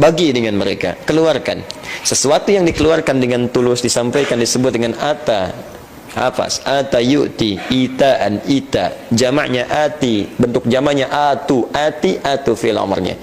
bagi dengan mereka, keluarkan. Sesuatu yang dikeluarkan dengan tulus disampaikan disebut dengan ata. Hafaz, ata yu'ti, itaan, ita, jamaknya ati, bentuk jamaknya atu, ati, atu fil amarnya.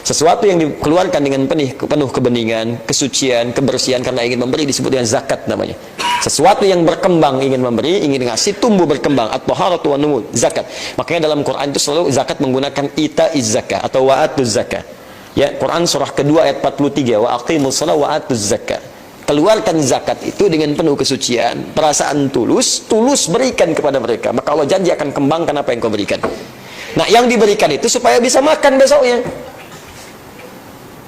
Sesuatu yang dikeluarkan dengan penuh kebeningan, kesucian, kebersihan karena ingin memberi disebut dengan zakat namanya. Sesuatu yang berkembang ingin memberi, ingin ngasih, tumbuh berkembang, at-taharatu wan numu, zakat. Makanya dalam Quran itu selalu zakat menggunakan ita'iz zakah atau wa'atuz zakah. Ya, Quran surah kedua ayat 43, wa aqimus shalah wa atuz zakah. Keluarkan zakat itu dengan penuh kesucian, perasaan tulus berikan kepada mereka. Maka Allah janji akan kembangkan apa yang kau berikan. Nah, yang diberikan itu supaya bisa makan besoknya.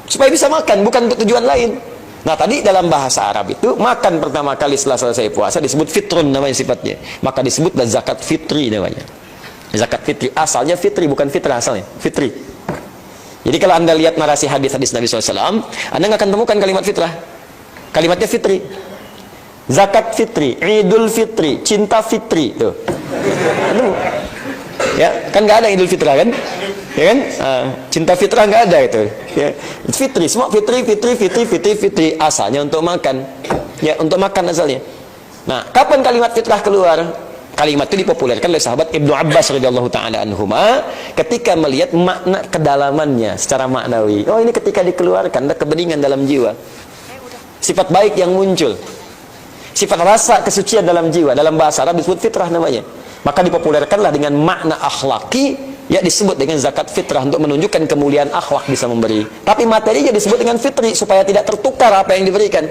Supaya bisa makan, bukan untuk tujuan lain. Nah, tadi dalam bahasa Arab itu makan pertama kali setelah selesai puasa disebut fitrun namanya sifatnya. Maka disebutlah zakat fitri namanya. Zakat fitri asalnya fitri, bukan fitrah asalnya, fitri. Jadi kalau Anda lihat narasi hadis-hadis Nabi SAW, Anda nggak akan temukan kalimat fitrah. Kalimatnya fitri. Zakat fitri, Idul Fitri, cinta fitri tuh. Ya, kan nggak ada Idul Fitrah kan? Ya kan? Cinta fitrah nggak ada itu. Ya. Fitri, semua fitri asalnya untuk makan. Ya, untuk makan asalnya. Nah, kapan kalimat fitrah keluar? Kalimat itu dipopulerkan oleh sahabat Ibnu Abbas radhiyallahu taala anhuma ketika melihat makna kedalamannya secara maknawi. Oh, ini ketika dikeluarkan ada kebeningan dalam jiwa. Sifat baik yang muncul, sifat rasa kesucian dalam jiwa, dalam bahasa Arab disebut fitrah namanya. Maka dipopulerkanlah dengan makna akhlaki, ya disebut dengan zakat fitrah untuk menunjukkan kemuliaan akhlak bisa memberi. Tapi materinya disebut dengan fitri supaya tidak tertukar apa yang diberikan.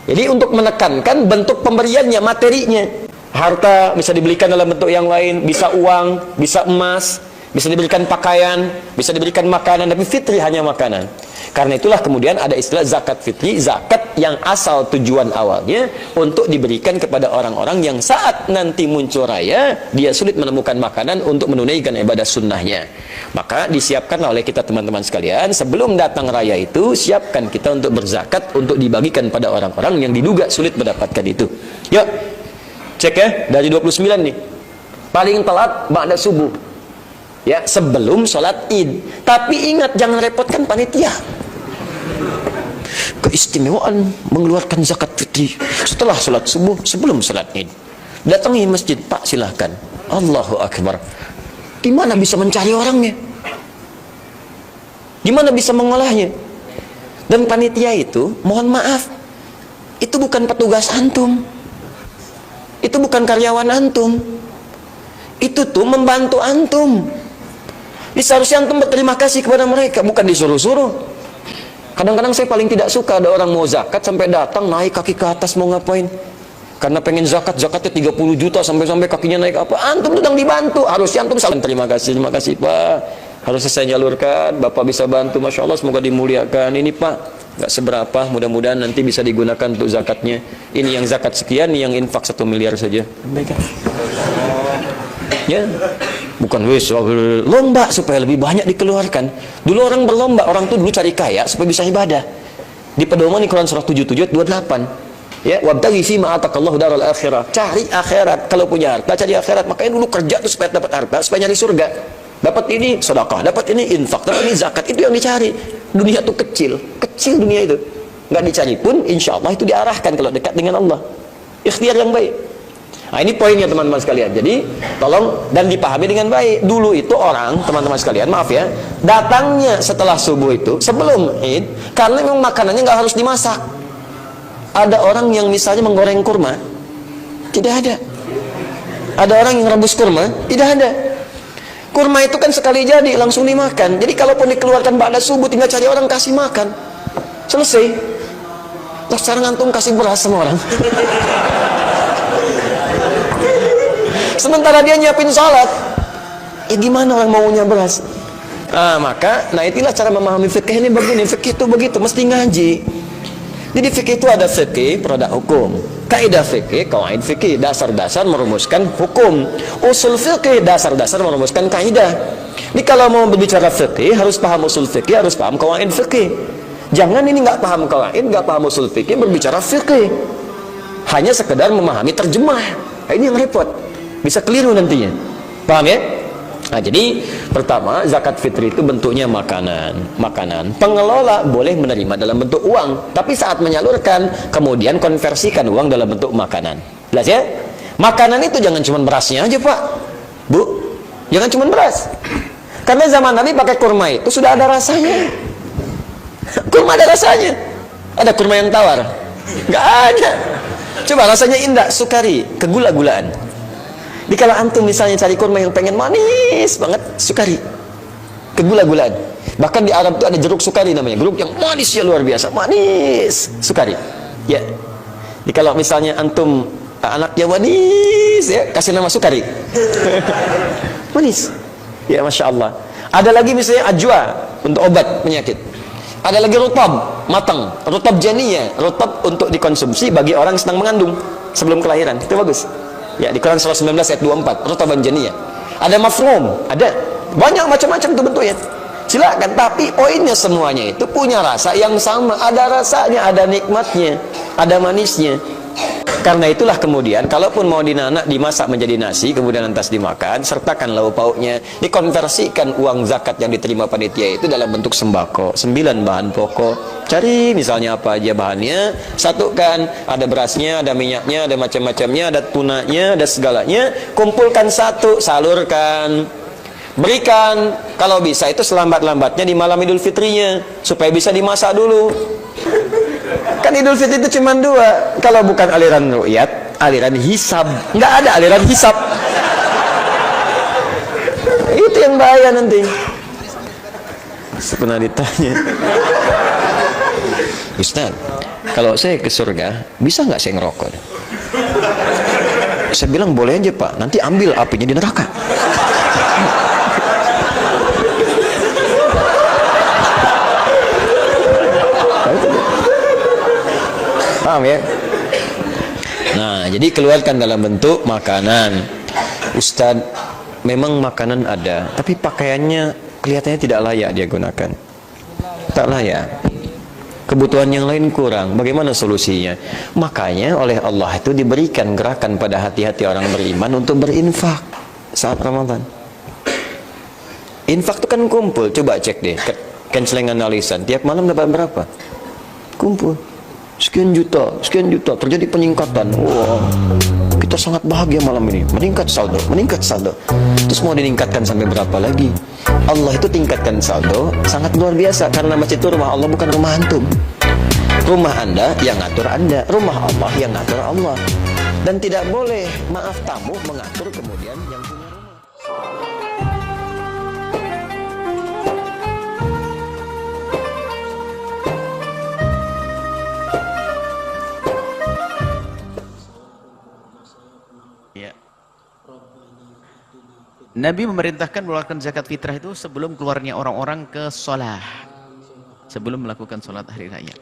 Jadi untuk menekankan bentuk pemberiannya, materinya. Harta bisa dibelikan dalam bentuk yang lain, bisa uang, bisa emas, bisa diberikan pakaian, bisa diberikan makanan, tapi fitri hanya makanan. Karena itulah kemudian ada istilah zakat fitri, zakat yang asal tujuan awalnya untuk diberikan kepada orang-orang yang saat nanti muncul raya, dia sulit menemukan makanan untuk menunaikan ibadah sunnahnya. Maka disiapkanlah oleh kita teman-teman sekalian, sebelum datang raya itu, siapkan kita untuk berzakat, untuk dibagikan pada orang-orang yang diduga sulit mendapatkan itu. Yuk, cek ya, dari 29 nih. Paling telat ba'da subuh. Ya, sebelum sholat id. Tapi ingat, jangan repotkan panitia. Keistimewaan mengeluarkan zakat fitri setelah sholat subuh, sebelum sholat id. Datangi masjid, Pak, silahkan. Allahu Akbar. Di mana bisa mencari orangnya? Di mana bisa mengolahnya? Dan panitia itu, mohon maaf, itu bukan petugas antum. Itu bukan karyawan antum. Itu tuh membantu antum. Seharusnya antum berterima kasih kepada mereka, bukan disuruh-suruh. Kadang-kadang saya paling tidak suka ada orang mau zakat sampai datang naik kaki ke atas mau ngapain? Karena pengen zakatnya 30 juta sampai kakinya naik apa? Antum sedang dibantu, harusnya antum saling terima kasih Pak. Harusnya saya jalurkan, Bapak bisa bantu, Masya Allah, semoga dimuliakan. Ini Pak, nggak seberapa, mudah-mudahan nanti bisa digunakan untuk zakatnya. Ini yang zakat sekian, ini yang infak 1 miliar saja. Baik, ya, bukan lomba supaya lebih banyak dikeluarkan. Dulu orang berlomba, orang tuh dulu cari kaya supaya bisa ibadah. Di pedoman Quran surah 77 ayat 28. Ya, wabtaghi fima atakallahu daral akhirah. Cari akhirat, kalau punya harta cari akhirat. Makanya dulu kerja tuh supaya dapat harta, supaya nyari surga. Dapat ini sedekah, dapat ini infak, dapat ini zakat, itu yang dicari. Dunia tuh kecil dunia itu. Nggak dicari pun, insya Allah itu diarahkan kalau dekat dengan Allah. Ikhtiar yang baik. Nah, ini poinnya teman-teman sekalian. Jadi tolong dan dipahami dengan baik. Dulu itu orang, teman-teman sekalian, maaf ya, datangnya setelah subuh itu, sebelum id, karena memang makanannya nggak harus dimasak. Ada orang yang misalnya menggoreng kurma, tidak ada. Ada orang yang rebus kurma, tidak ada. Kurma itu kan sekali jadi, langsung dimakan. Jadi kalaupun dikeluarkan ba'da subuh, tinggal cari orang kasih makan. Selesai. Terus sekarang antum kasih beras sama orang. Sementara dia nyiapin salat, gimana orang maunya beras? Nah itulah cara memahami fikih ini begini, fikih itu begitu, mesti ngaji. Jadi fikih itu ada fikih, produk hukum. Kaidah fikih, kawaid fikih, dasar-dasar merumuskan hukum. Usul fikih, dasar-dasar merumuskan kaidah. Ini kalau mau berbicara fikih, harus paham usul fikih, harus paham kawaid fikih. Jangan ini nggak paham kawaid, nggak paham usul fikih, berbicara fikih. Hanya sekedar memahami terjemah. Ini yang repot. Bisa keliru nantinya. Paham ya? Nah, jadi pertama zakat fitri itu bentuknya makanan. Pengelola boleh menerima dalam bentuk uang, tapi saat menyalurkan kemudian konversikan uang dalam bentuk makanan. Jelas ya? Makanan itu jangan cuma berasnya aja, Pak. Bu, jangan cuma beras. Karena zaman Nabi pakai kurma itu sudah ada rasanya. Kurma ada rasanya. Ada kurma yang tawar? Nggak ada. Coba rasanya indah, sukari, kegula-gulaan. Di kalau antum misalnya cari kurma yang pengen manis banget, sukari, kegula-gulaan. Bahkan di Arab itu ada jeruk sukari namanya, jeruk yang manisnya luar biasa, manis, sukari. Ya. Di kalau misalnya antum anaknya manis, ya kasih nama sukari. Manis. Ya, masya Allah. Ada lagi misalnya ajwa untuk obat penyakit. Ada lagi rutab, matang, rutab janiyah, rutab untuk dikonsumsi bagi orang yang sedang mengandung sebelum kelahiran. Itu bagus. Ya, di Quran surah 19 ayat 24, rutaban janiyah. Ada mafrum, ada banyak macam-macam tuh bentuknya. Silakan, tapi poinnya semuanya itu punya rasa yang sama, ada rasanya, ada nikmatnya, ada manisnya. Karena itulah kemudian kalaupun mau dinanak dimasak menjadi nasi kemudian lantas dimakan, sertakan lauk pauknya, dikonversikan uang zakat yang diterima panitia itu dalam bentuk sembako, 9 bahan pokok. Cari misalnya apa aja bahannya, satukan, ada berasnya, ada minyaknya, ada macam-macamnya, ada tunanya, ada segalanya, kumpulkan satu, salurkan. Berikan kalau bisa itu selambat-lambatnya di malam Idul Fitrinya supaya bisa dimasak dulu. Kan Idul Fitri itu cuma 2. Kalau bukan aliran ru'yat, aliran hisab. Nggak ada aliran hisab. Itu yang bahaya nanti. Pernah ditanya, Ustaz, kalau saya ke surga, bisa nggak saya ngerokok? Saya bilang boleh aja Pak, nanti ambil apinya di neraka. Paham ya? Nah, jadi keluarkan dalam bentuk makanan. Ustadz, memang makanan ada, tapi pakaiannya kelihatannya tidak layak dia gunakan. Tak layak. Kebutuhan yang lain kurang. Bagaimana solusinya? Makanya oleh Allah itu diberikan gerakan pada hati-hati orang beriman untuk berinfak saat Ramadan. Infak itu kan kumpul. Coba cek deh, kencelengan lisan. Tiap malam dapat berapa? Kumpul. Sekian juta, terjadi peningkatan. Wow, kita sangat bahagia malam ini. Meningkat saldo. Terus mau ditingkatkan sampai berapa lagi? Allah itu tingkatkan saldo sangat luar biasa, karena masjid itu rumah Allah, bukan rumah antum. Rumah Anda yang ngatur Anda, rumah Allah yang ngatur Allah. Dan tidak boleh, maaf tamu, mengatur kemudian yang punya rumah. Nabi memerintahkan mengeluarkan zakat fitrah itu sebelum keluarnya orang-orang ke sholat, sebelum melakukan sholat hari raya.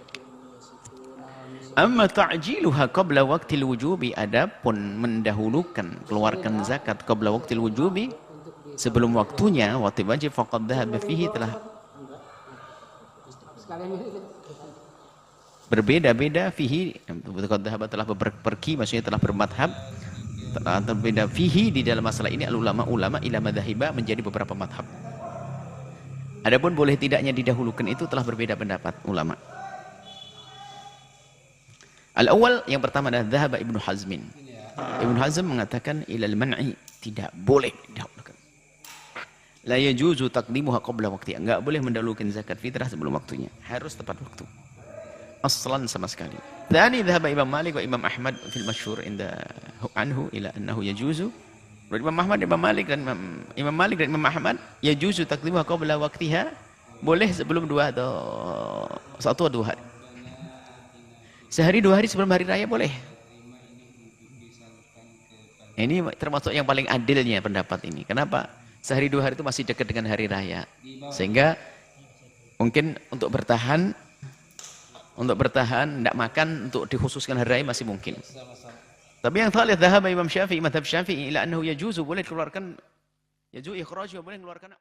Amma ta'jiluha qabla waqtil wujubi, adapun mendahulukan keluarkan zakat qabla waqtil wujubi, sebelum waktunya, wajib wajib, faqad dhahaba fihi, telah berbeda-beda fihi, faqad dhahaba telah pergi, maksudnya telah bermadhab, terbeda fihi di dalam masalah ini ulama ila madhahiba, menjadi beberapa madhab. Adapun boleh tidaknya didahulukan itu telah berbeda pendapat ulama. Al-awwal, yang pertama adalah dhahaba Ibnu Hazmin. Ibnu Hazm mengatakan ilal man'i, tidak boleh didahulukan. La yajuzu taqdimuha qabla waqti, enggak boleh mendahulukan zakat fitrah sebelum waktunya, harus tepat waktu. Aslan sama sekali. Tsani dhahaba Imam Malik wa Imam Ahmad fil masyhur inda anhu ila annahu yajuzu. Imam Malik dan Imam Ahmad yajuzu taqdimuha qabla waqtiha, boleh sebelum 1 atau 2 hari. Sehari 2 hari sebelum hari raya boleh. Ini termasuk yang paling adilnya pendapat ini. Kenapa? Sehari 2 hari itu masih dekat dengan hari raya. Sehingga mungkin untuk bertahan, tidak makan, untuk dikhususkan hari raya masih mungkin. Tapi yang thalith, dhahaba Imam Syafi'i, madhab Syafi'i ila annahu yajuzu, boleh keluarkan, yajuzu ikhraj, boleh keluarkan